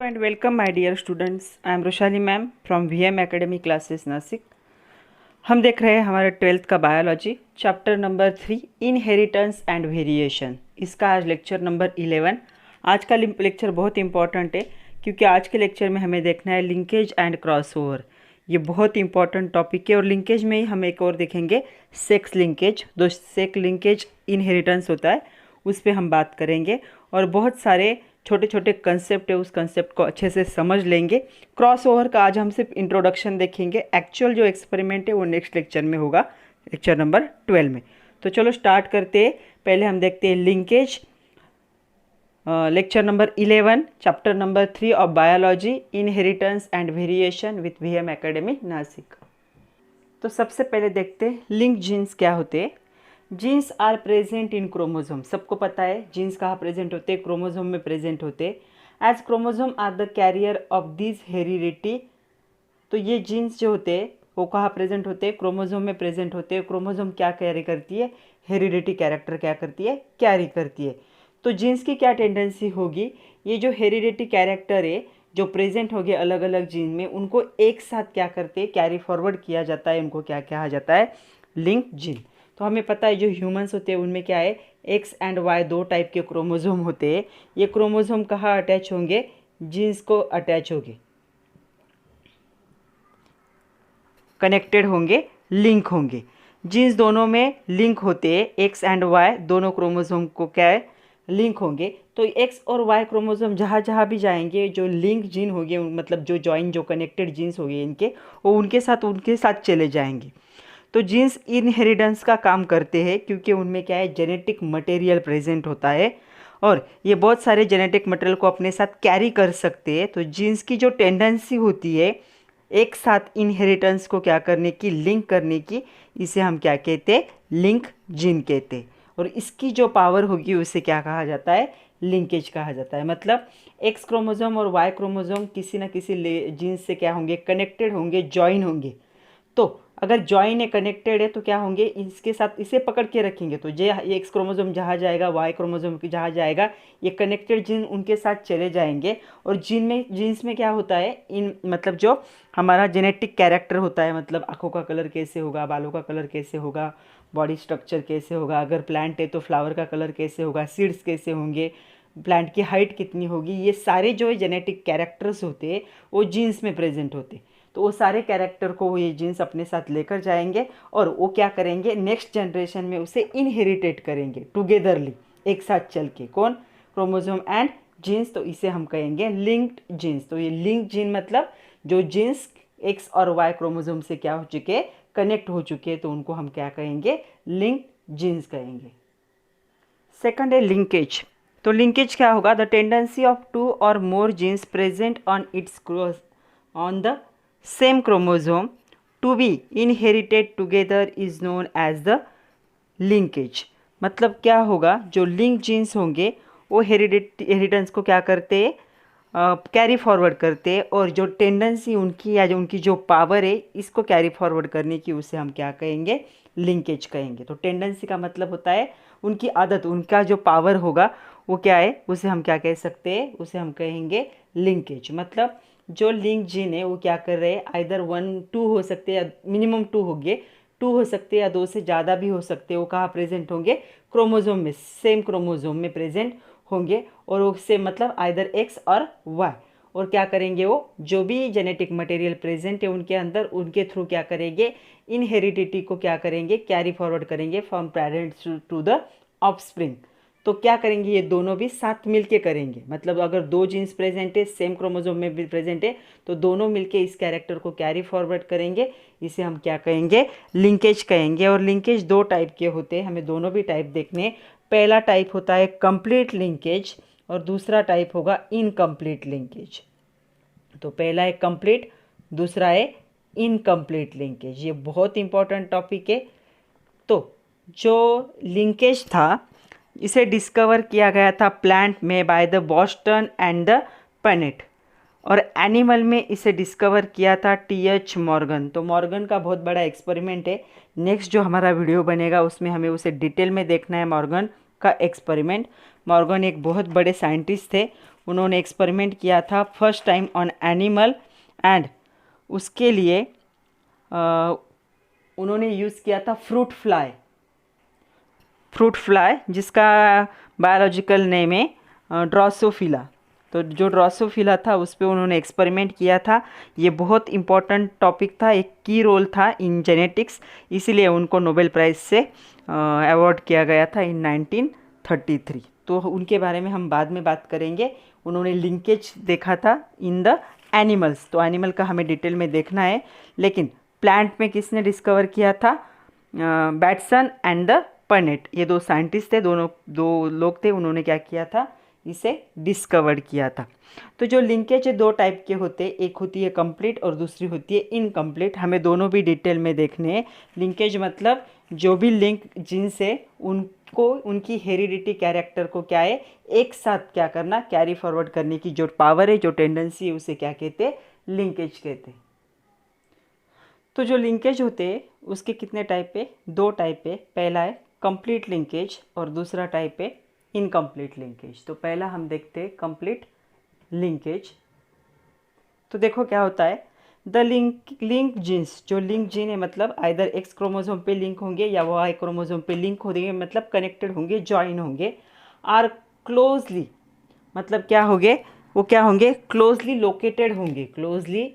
And welcome my dear students. I am Roshali ma'am from VM Academy classes Nashik. हम देख रहे हैं हमारे 12th का biology chapter number 3 inheritance and variation. इसका आज लेक्चर नंबर 11। आज का लेक्चर बहुत इंपॉर्टेंट है क्योंकि आज के लेक्चर में हमें देखना है लिंकेज एंड क्रॉसओवर। ये बहुत इंपॉर्टेंट टॉपिक है और लिंकेज में ही हम एक और देखेंगे सेक्स लिंकेज। दो सेक्स लिंकेज इनहेरिटेंस होता है, उस पर हम बात करेंगे और बहुत सारे छोटे छोटे कंसेप्ट है, उस कंसेप्ट को अच्छे से समझ लेंगे। क्रॉस ओवर का आज हम सिर्फ इंट्रोडक्शन देखेंगे, एक्चुअल जो एक्सपेरिमेंट है वो नेक्स्ट लेक्चर में होगा, लेक्चर नंबर 12 में। तो चलो स्टार्ट करते हैं। पहले हम देखते हैं linkage, lecture number 11 chapter number 3 of biology inheritance and variation with VM academy Nashik. तो सबसे पहले देखते हैं लिंक जीन्स क्या होते हैं। Genes are present in chromosome. सबको पता है जीन्स कहाँ प्रेजेंट होते हैं, क्रोमोजोम में प्रेजेंट होते हैं। As chromosome are the carrier of this heredity. तो ये जीन्स जो होते हैं वो कहाँ प्रेजेंट होते हैं, क्रोमोजोम में प्रेजेंट होते हैं। क्रोमोजोम क्या कैरी करती है, हेरिडिटी कैरेक्टर क्या करती है, कैरी करती है। तो जीन्स की क्या टेंडेंसी होगी, ये जो हेरिडिटी कैरेक्टर है जो प्रेजेंट हो गए अलग अलग जीन में, उनको एक साथ क्या करते हैं, कैरी फॉरवर्ड किया जाता है। उनको क्या कहा जाता है, लिंक जीन। तो हमें पता है जो ह्यूमंस होते हैं उनमें क्या है, एक्स एंड वाई दो टाइप के क्रोमोजोम होते हैं। ये क्रोमोजोम कहाँ अटैच होंगे, जीन्स को अटैच होंगे, कनेक्टेड होंगे, लिंक होंगे। जीन्स दोनों में लिंक होते हैं, एक्स एंड वाई दोनों क्रोमोजोम को क्या है, लिंक होंगे। तो एक्स और वाई क्रोमोजोम जहाँ जहाँ भी जाएंगे जो लिंक जीन होंगे, मतलब जो जॉइन जो कनेक्टेड जीन्स होंगे इनके, वो उनके साथ चले जाएंगे। तो जीन्स इनहेरिटेंस का काम करते हैं क्योंकि उनमें क्या है, जेनेटिक मटेरियल प्रेजेंट होता है और ये बहुत सारे जेनेटिक मटेरियल को अपने साथ कैरी कर सकते हैं। तो जीन्स की जो टेंडेंसी होती है एक साथ इनहेरिटेंस को क्या करने की, लिंक करने की, इसे हम क्या कहते हैं, लिंक जीन कहते हैं। और इसकी जो पावर होगी उसे क्या कहा जाता है, लिंकेज कहा जाता है। मतलब एक्स क्रोमोजोम और वाई क्रोमोजोम किसी न किसी जीन्स से क्या होंगे, कनेक्टेड होंगे, जॉइन होंगे। तो अगर जॉइन है, कनेक्टेड है, तो क्या होंगे, इसके साथ इसे पकड़ के रखेंगे। तो ये एक्स क्रोमोजोम जहाँ जाएगा, वाई क्रोमोजोम की जहाँ जाएगा, ये कनेक्टेड जीन उनके साथ चले जाएंगे। और जीन्स में क्या होता है, इन मतलब जो हमारा जेनेटिक कैरेक्टर होता है, मतलब आँखों का कलर कैसे होगा, बालों का कलर कैसे होगा, बॉडी स्ट्रक्चर कैसे होगा, अगर प्लांट है तो फ्लावर का कलर कैसे होगा, सीड्स कैसे होंगे, प्लांट की हाइट कितनी होगी, ये सारे जो है जेनेटिक कैरेक्टर्स होते हैं वो जीन्स में प्रेजेंट होते हैं। तो वो सारे कैरेक्टर को ये जीन्स अपने साथ लेकर जाएंगे और वो क्या करेंगे, नेक्स्ट जनरेशन में उसे इनहेरिटेट करेंगे टुगेदरली, एक साथ चल के। कौन, क्रोमोजोम एंड जीन्स। तो इसे हम कहेंगे लिंक्ड जीन्स। तो ये लिंक जीन मतलब जो जीन्स एक्स और वाई क्रोमोजोम से क्या हो चुके, कनेक्ट हो चुके, तो उनको हम क्या कहेंगे, लिंक जीन्स कहेंगे। सेकंड है लिंकेज। तो लिंकेज क्या होगा, the tendency of two or more genes present on its on the same chromosome to be inherited together is known as the linkage. मतलब क्या होगा, जो लिंक जीन्स होंगे वो हेरिटेंस को क्या करते हैं, कैरी फॉरवर्ड करते हैं। और जो टेंडेंसी उनकी या जो उनकी जो पावर है इसको कैरी फॉरवर्ड करने की, उसे हम क्या कहेंगे, लिंकेज कहेंगे। तो टेंडेंसी का मतलब होता है उनकी आदत, उनका जो पावर होगा वो क्या है, उसे हम क्या कह सकते हैं, उसे हम कहेंगे लिंकेज। मतलब जो लिंक जीन है वो क्या कर रहे हैं, आइदर 1 2 हो सकते हैं, या मिनिमम 2 होंगे, 2 हो सकते हैं या 2 से ज़्यादा भी हो सकते हैं। वो कहाँ प्रेजेंट होंगे, क्रोमोजोम में, सेम क्रोमोजोम में प्रेजेंट होंगे। और वो से मतलब आइदर एक्स और वाई। और क्या करेंगे, वो जो भी जेनेटिक मटेरियल प्रेजेंट है उनके अंदर, उनके थ्रू क्या करेंगे, इनहेरिडिटी को क्या करेंगे, कैरी फॉरवर्ड करेंगे from parents to the offspring. तो क्या करेंगे, ये दोनों भी साथ मिलके करेंगे। मतलब अगर दो जीन्स प्रेजेंट है, सेम क्रोमोजोम में भी प्रेजेंट है, तो दोनों मिलके इस कैरेक्टर को कैरी फॉरवर्ड करेंगे। इसे हम क्या कहेंगे, लिंकेज कहेंगे। और लिंकेज दो टाइप के होते हैं, हमें दोनों भी टाइप देखने। पहला टाइप होता है कंप्लीट लिंकेज और दूसरा टाइप होगा इनकम्प्लीट लिंकेज। तो पहला है कंप्लीट, दूसरा है इनकम्प्लीट लिंकेज। ये बहुत इंपॉर्टेंट टॉपिक है। तो जो लिंकेज था इसे डिस्कवर किया गया था प्लांट में by the Bateson and the Punnett, और एनिमल में इसे डिस्कवर किया था TH मॉर्गन। तो मॉर्गन का बहुत बड़ा एक्सपेरिमेंट है। नेक्स्ट जो हमारा वीडियो बनेगा उसमें हमें उसे डिटेल में देखना है, मॉर्गन का एक्सपेरिमेंट। मॉर्गन एक बहुत बड़े साइंटिस्ट थे। उन्होंने एक्सपेरिमेंट किया था first time on animal and उसके लिए उन्होंने यूज़ किया था फ्रूट फ्लाई जिसका बायोलॉजिकल नेम है ड्रोसोफिला। तो जो ड्रोसोफिला था उस पर उन्होंने एक्सपेरिमेंट किया था। ये बहुत इम्पोर्टेंट टॉपिक था, एक की रोल था इन जेनेटिक्स, इसीलिए उनको नोबेल प्राइज़ से अवार्ड किया गया था इन 1933। तो उनके बारे में हम बाद में बात करेंगे। उन्होंने लिंकेज देखा था इन द एनिमल्स, तो एनिमल का हमें डिटेल में देखना है। लेकिन प्लांट में किसने डिस्कवर किया था? बैटसन एंड द पर्नेट, ये दो साइंटिस्ट थे, दो लोग थे, उन्होंने क्या किया था? इसे डिस्कवर किया था। तो जो लिंकेज दो टाइप के होते हैं, एक होती है कंप्लीट और दूसरी होती है इनकम्प्लीट। हमें दोनों भी डिटेल में देखने हैं। लिंकेज मतलब जो भी लिंक जिनस है उनको उनकी हेरिडिटी कैरेक्टर को क्या है, एक साथ क्या करना, कैरी फॉरवर्ड करने की जो पावर है, जो टेंडेंसी है, उसे क्या कहते हैं? लिंकेज कहते हैं। तो जो लिंकेज होते हैं उसके कितने टाइप है? दो टाइप है। पहला है कंप्लीट लिंकेज और दूसरा टाइप है इनकम्प्लीट लिंकेज। तो पहला हम देखते हैं कंप्लीट लिंकेज। तो देखो क्या होता है, द लिंक जीन्स, जो लिंक जीन है मतलब आइदर एक्स क्रोमोसोम पे लिंक होंगे या वाई क्रोमोसोम पे लिंक होंगे, मतलब कनेक्टेड होंगे, ज्वाइन होंगे। आर क्लोजली मतलब क्या होंगे? वो क्या होंगे? क्लोजली लोकेटेड होंगे, closely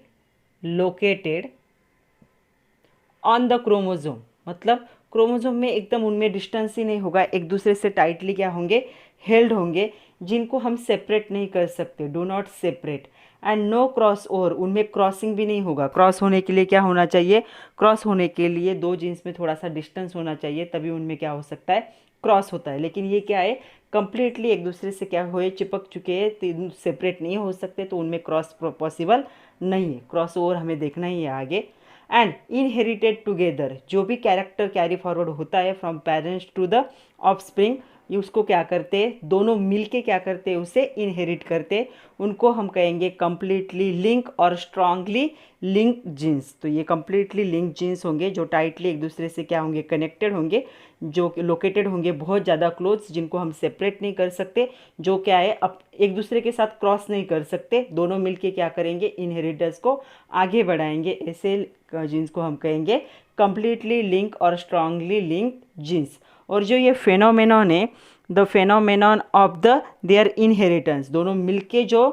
located on the chromosome, मतलब क्रोमोसोम में एकदम उनमें डिस्टेंस ही नहीं होगा, एक दूसरे से टाइटली क्या होंगे? हेल्ड होंगे, जिनको हम सेपरेट नहीं कर सकते, do not separate. And no cross over, उनमें क्रॉसिंग भी नहीं होगा। क्रॉस होने के लिए क्या होना चाहिए? क्रॉस होने के लिए दो जीन्स में थोड़ा सा डिस्टेंस होना चाहिए, तभी उनमें क्या हो सकता है? क्रॉस होता है। लेकिन ये क्या है? कंप्लीटली एक दूसरे से क्या हुए? चिपक चुके हैं, तो सेपरेट नहीं हो सकते, तो उनमें क्रॉस पॉसिबल नहीं है। क्रॉस ओवर हमें देखना ही है आगे। एंड इनहेरिटेड टुगेदर, जो भी कैरेक्टर कैरी फॉरवर्ड होता है from parents to the offspring, ये उसको क्या करते हैं? दोनों मिलके क्या करते हैं? उसे इनहेरिट करते। उनको हम कहेंगे completely link or strongly link genes. तो ये कंप्लीटली लिंक जीन्स होंगे जो टाइटली एक दूसरे से क्या होंगे? कनेक्टेड होंगे, जो लोकेटेड होंगे बहुत ज़्यादा क्लोज, जिनको हम सेपरेट नहीं कर सकते, जो क्या है अब एक दूसरे के साथ क्रॉस नहीं कर सकते। दोनों मिलके क्या करेंगे? इनहेरिटेंस को आगे बढ़ाएंगे। ऐसे जीन्स को हम कहेंगे completely link or strongly link genes. और जो ये फेनोमेनॉन है, the phenomenon of the their inheritance, दोनों मिलके जो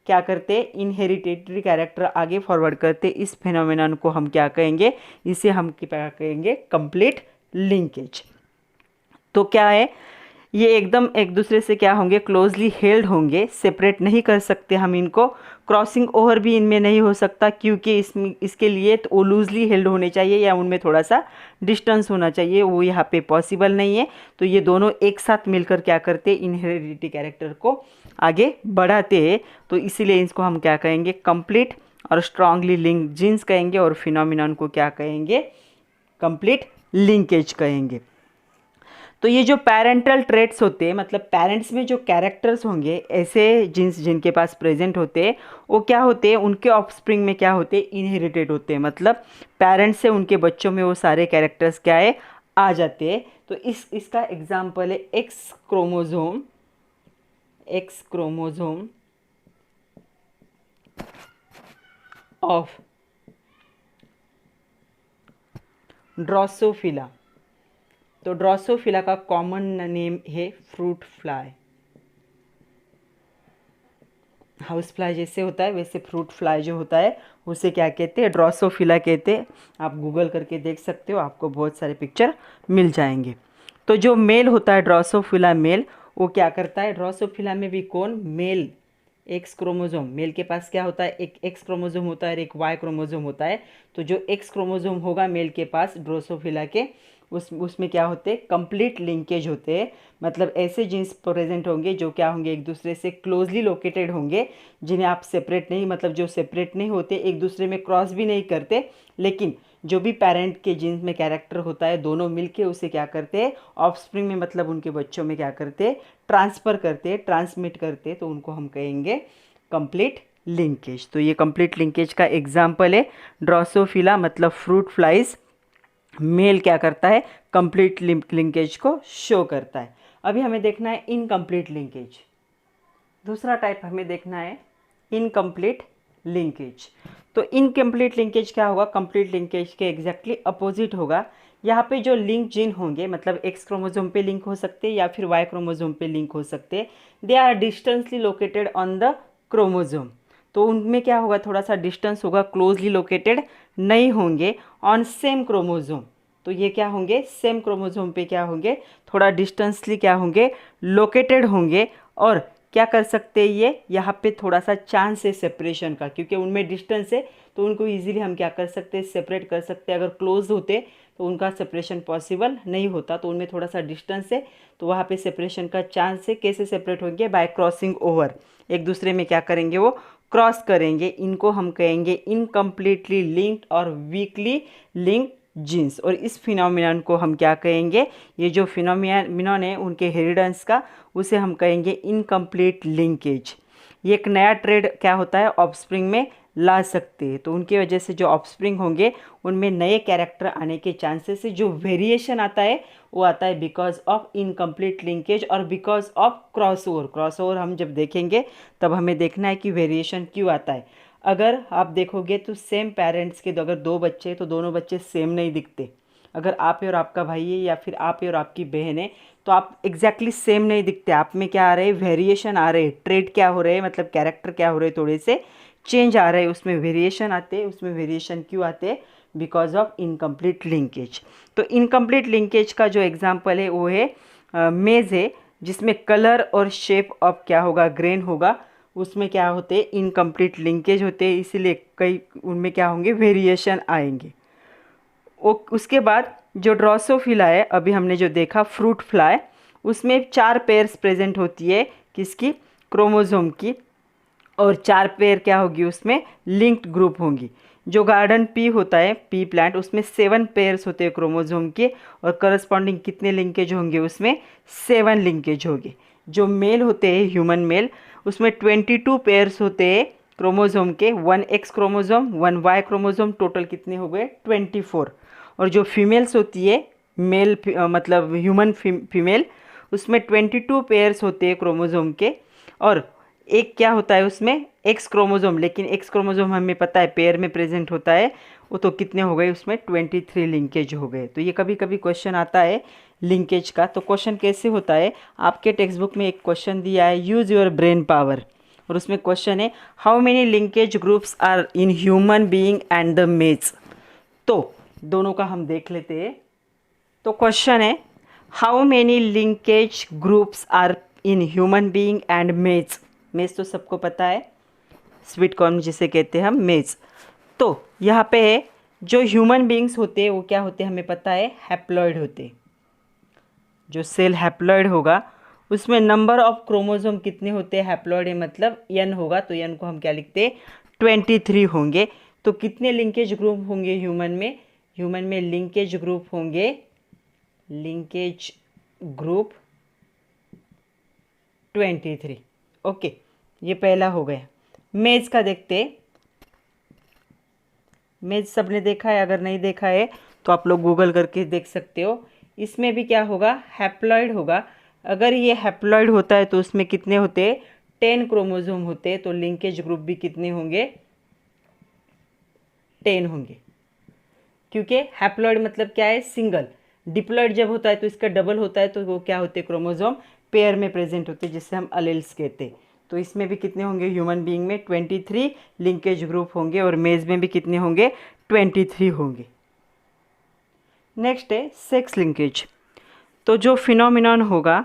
क्या करते? इनहेरिटेटरी कैरेक्टर आगे फॉरवर्ड करते, इस फेनोमेनॉन को हम क्या कहेंगे? इसे हम क्या कहेंगे? Complete linkage. तो क्या है? ये एकदम एक दूसरे से क्या होंगे? क्लोजली हेल्ड होंगे, सेपरेट नहीं कर सकते हम इनको। क्रॉसिंग ओवर भी इनमें नहीं हो सकता, क्योंकि इसके लिए तो वो लूजली हेल्ड होने चाहिए या उनमें थोड़ा सा डिस्टेंस होना चाहिए, वो यहाँ पे पॉसिबल नहीं है। तो ये दोनों एक साथ मिलकर क्या करते? इनहेरिडिटी कैरेक्टर को आगे बढ़ाते हैं। तो इसीलिए इसको हम क्या कहेंगे? कंप्लीट और स्ट्रांगली लिंक जीन्स कहेंगे, और फिनोमिनन को क्या कहेंगे? कंप्लीट लिंकेज कहेंगे। तो ये जो पेरेंटल ट्रेट्स होते हैं, मतलब पेरेंट्स में जो कैरेक्टर्स होंगे, ऐसे जीन्स जिनके पास प्रेजेंट होते हैं, वो क्या होते हैं? उनके ऑफस्प्रिंग में क्या होते हैं? इनहेरिटेड होते हैं। मतलब पेरेंट्स से उनके बच्चों में वो सारे कैरेक्टर्स क्या है? आ जाते हैं। तो इसका एग्जाम्पल है एक्स क्रोमोजोम ऑफ ड्रोसोफिला। तो ड्रोसोफिला का कॉमन नेम है फ्रूट फ्लाई। हाउस फ्लाई जैसे होता है वैसे फ्रूट फ्लाई जो होता है उसे क्या कहते हैं? ड्रोसोफिला कहते हैं। आप गूगल करके देख सकते हो, आपको बहुत सारे पिक्चर मिल जाएंगे। तो जो मेल होता है ड्रोसोफिला मेल, वो क्या करता है? ड्रोसोफिला में भी कौन? Mail, x chromosome. मेल के पास क्या होता है? एक एक्स क्रोमोजोम होता है और एक वाई क्रोमोजोम होता है। तो जो एक्स क्रोमोजोम होगा मेल के पास ड्रोसोफिला के, उसमें क्या होते हैं? कंप्लीट लिंकेज होते हैं। मतलब ऐसे जीन्स प्रेजेंट होंगे जो क्या होंगे? एक दूसरे से क्लोजली लोकेटेड होंगे, जिन्हें आप सेपरेट नहीं, मतलब जो सेपरेट नहीं होते, एक दूसरे में क्रॉस भी नहीं करते। लेकिन जो भी पेरेंट के जीन्स में कैरेक्टर होता है, दोनों मिलके उसे क्या करते हैं? ऑफस्प्रिंग में, मतलब उनके बच्चों में क्या करते हैं? ट्रांसफ़र करते, ट्रांसमिट करते। तो उनको हम कहेंगे कंप्लीट लिंकेज। तो ये कंप्लीट लिंकेज का एग्जाम्पल है ड्रोसोफिला, मतलब फ्रूट फ्लाइज। मेल क्या करता है? कंप्लीट लिंकेज को शो करता है। अभी हमें देखना है इनकम्प्लीट लिंकेज। दूसरा टाइप हमें देखना है इनकम्प्लीट लिंकेज। तो इनकम्प्लीट लिंकेज क्या होगा, कंप्लीट लिंकेज के एग्जैक्टली अपोजिट होगा। यहाँ पे जो लिंक जीन होंगे मतलब एक्स क्रोमोसोम पे लिंक हो सकते हैं या फिर वाई क्रोमोसोम पे लिंक हो सकते हैं, they are distantly located on the chromosome. तो उनमें क्या होगा, थोड़ा सा डिस्टेंस होगा, क्लोजली लोकेटेड नहीं होंगे ऑन सेम क्रोमोसोम। तो ये क्या होंगे, सेम क्रोमोसोम पे क्या होंगे, थोड़ा डिस्टेंसली क्या होंगे, लोकेटेड होंगे। और क्या कर सकते हैं ये, यहाँ पे थोड़ा सा चांस है सेपरेशन का, क्योंकि उनमें डिस्टेंस है तो उनको इजीली हम क्या कर सकते हैं, सेपरेट कर सकते हैं। अगर क्लोज होते तो उनका सेपरेशन पॉसिबल नहीं होता, तो उनमें थोड़ा सा डिस्टेंस है तो वहाँ पे सेपरेशन का चांस है। कैसे सेपरेट होंगे, बाय क्रॉसिंग ओवर, एक दूसरे में क्या करेंगे, वो क्रॉस करेंगे। इनको हम कहेंगे इनकम्प्लीटली लिंक्ड और वीकली लिंक्ड जीन्स। और इस फिनोमिनन को हम क्या कहेंगे, ये जो फिनोमिनन है उनके हेरिडेंस का, उसे हम कहेंगे इनकम्प्लीट लिंकेज। ये एक नया ट्रेड क्या होता है, ऑफस्प्रिंग में ला सकते हैं। तो उनकी वजह से जो ऑफस्प्रिंग होंगे उनमें नए कैरेक्टर आने के चांसेस है। जो वेरिएशन आता है वो आता है बिकॉज ऑफ इनकम्प्लीट लिंकेज और बिकॉज ऑफ क्रॉसओवर। क्रॉसओवर हम जब देखेंगे तब हमें देखना है कि वेरिएशन क्यों आता है। अगर आप देखोगे तो सेम पेरेंट्स के अगर दो बच्चे हैं तो दोनों बच्चे सेम नहीं दिखते। अगर आप है और आपका भाई है या फिर आप है और आपकी बहन है तो आप एग्जैक्टली सेम नहीं दिखते। आप में क्या आ रहे हैं, वेरिएशन आ रहे हैं, ट्रेड क्या हो रहे हैं, मतलब कैरेक्टर क्या हो रहे हैं, थोड़े से चेंज आ रहे हैं, उसमें वेरिएशन आते हैं। उसमें वेरिएशन क्यों आते हैं, बिकॉज ऑफ इनकम्प्लीट लिंकेज। तो इनकम्प्लीट लिंकेज का जो एग्जाम्पल है वो है मेज है, जिसमें कलर और शेप ऑफ क्या होगा, ग्रेन होगा। उसमें क्या होते हैं, इनकम्प्लीट लिंकेज होते हैं, इसीलिए कई उनमें क्या होंगे, वेरिएशन आएंगे। उसके बाद जो ड्रोसोफिला है, अभी हमने जो देखा फ्रूट फ्लाई, उसमें 4 पेयर्स प्रेजेंट होती है, किसकी, क्रोमोसोम की। और 4 पेयर क्या होगी, उसमें लिंक्ड ग्रुप होंगी। जो गार्डन पी होता है, पी प्लांट, उसमें 7 पेयर्स होते हैं क्रोमोसोम के और करस्पॉन्डिंग कितने लिंकेज होंगे, उसमें 7 लिंकेज होंगे। जो मेल होते हैं, ह्यूमन मेल, उसमें 22 पेयर्स होते हैं क्रोमोसोम के, 1 X chromosome 1 Y chromosome, total कितने हो गए, 24। और जो फीमेल्स होती है, मेल मतलब ह्यूमन फीमेल, उसमें 22 पेयर्स होते हैं क्रोमोसोम के। और एक क्या होता है उसमें, एक्स क्रोमोसोम, लेकिन एक्स क्रोमोसोम हमें पता है पेयर में प्रेजेंट होता है, वो तो कितने हो गए, उसमें 23 लिंकेज हो गए। तो ये कभी कभी क्वेश्चन आता है लिंकेज का। तो क्वेश्चन कैसे होता है, आपके टेक्स्ट बुक में एक क्वेश्चन दिया है, यूज़ योर ब्रेन पावर, और उसमें क्वेश्चन है how many linkage groups are in human being and the maize. तो दोनों का हम देख लेते हैं। तो क्वेश्चन है how many linkage groups are in human being and maize. Maize तो सबको पता है, स्वीट कॉर्न जिसे कहते हैं हम, मेज। तो यहाँ पे है जो ह्यूमन बीइंग्स होते हैं वो क्या होते हैं, हमें पता है हैप्लॉइड होते हैं। जो सेल हैप्लॉइड होगा उसमें नंबर ऑफ क्रोमोसोम कितने होते हैं, हैप्लॉइड है मतलब n होगा, तो n को हम क्या लिखते हैं, 23 होंगे। तो कितने लिंकेज ग्रुप होंगे ह्यूमन में, ह्यूमन में लिंकेज ग्रुप होंगे, लिंकेज ग्रुप 23। ओके, ये पहला हो गया। मेज का देखते, मेज सबने देखा है, अगर नहीं देखा है तो आप लोग गूगल करके देख सकते हो। इसमें भी क्या होगा, हैप्लॉइड होगा। अगर ये हैप्लॉइड होता है तो उसमें कितने होते हैं, 10 क्रोमोसोम होते हैं, तो लिंकेज ग्रुप भी कितने होंगे, 10 होंगे। क्योंकि हैप्लॉइड मतलब क्या है, सिंगल। डिप्लॉइड जब होता है तो इसका डबल होता है, तो वो क्या होते हैं, क्रोमोसोम पेयर में प्रेजेंट होते हैं, जिससे हम अलेल्स कहते हैं। तो इसमें भी कितने होंगे, ह्यूमन बीइंग में 23 लिंकेज ग्रुप होंगे और मेज में भी कितने होंगे, 23 होंगे। नेक्स्ट है सेक्स लिंकेज। तो जो फिनोमिनन होगा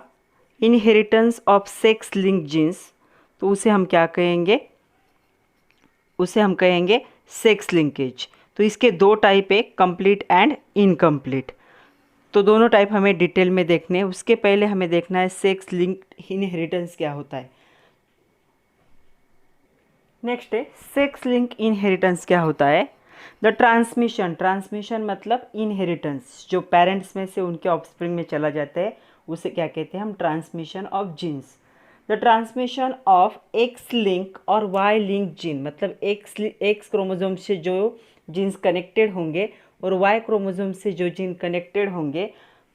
inheritance of sex link genes, तो उसे हम क्या कहेंगे, उसे हम कहेंगे सेक्स लिंकेज। तो इसके 2 टाइप है, कंप्लीट एंड इनकम्प्लीट। तो दोनों टाइप हमें डिटेल में देखने हैं। उसके पहले हमें देखना है सेक्स लिंक इनहेरिटेंस क्या होता है। नेक्स्ट है सेक्स लिंक इनहेरिटेंस क्या होता है। द ट्रांसमिशन, ट्रांसमिशन मतलब इनहेरिटेंस, जो पेरेंट्स में से उनके ऑफस्प्रिंग में चला जाता है, उसे क्या कहते हैं हम, transmission of genes. The transmission of X link और वाई लिंक जीन, मतलब एक्स क्रोमोसोम से जो जीन्स कनेक्टेड होंगे और वाई क्रोमोसोम से जो जीन कनेक्टेड होंगे,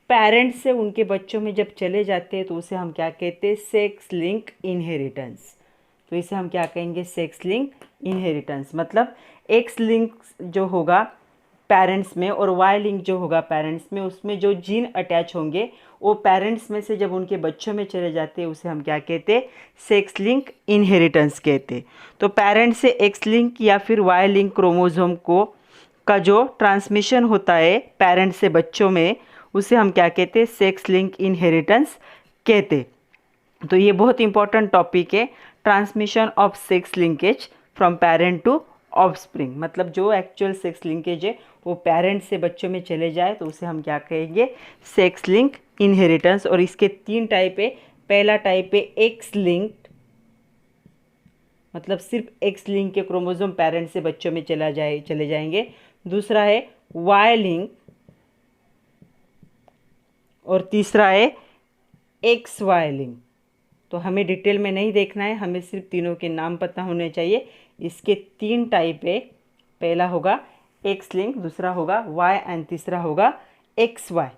पेरेंट्स से उनके बच्चों में जब चले जाते हैं तो उसे हम क्या कहते हैं, सेक्स लिंक इनहेरिटेंस। तो इसे हम क्या कहेंगे, सेक्स लिंक इनहेरिटेंस। मतलब एक्स लिंक जो होगा पेरेंट्स में और वाई लिंक जो होगा पेरेंट्स में, उसमें जो जीन अटैच होंगे वो पेरेंट्स में से जब उनके बच्चों में चले जाते हैं उसे हम क्या कहते, सेक्स लिंक इनहेरिटेंस कहते। तो पेरेंट्स से एक्स लिंक या फिर वाई लिंक क्रोमोसोम को का जो ट्रांसमिशन होता है पेरेंट्स से बच्चों में, उसे हम क्या कहते, सेक्स लिंक इनहेरिटेंस कहते। तो ये बहुत इंपॉर्टेंट टॉपिक है, transmission of sex linkage from parent to offspring. मतलब जो एक्चुअल सेक्स लिंकेज है वो पेरेंट से बच्चों में चले जाए तो उसे हम क्या कहेंगे, सेक्स लिंक इनहेरिटेंस। और इसके 3 टाइप है। पहला टाइप है एक्स लिंक्ड, मतलब सिर्फ एक्स लिंक के क्रोमोसोम पेरेंट से बच्चों में चले जाएंगे। दूसरा है वाई लिंक और तीसरा है एक्स वाई लिंक। तो हमें डिटेल में नहीं देखना है, हमें सिर्फ तीनों के नाम पता होने चाहिए। इसके 3 टाइप है। पहला होगा एक्स लिंक, दूसरा होगा वाई एंड तीसरा होगा एक्स वाई।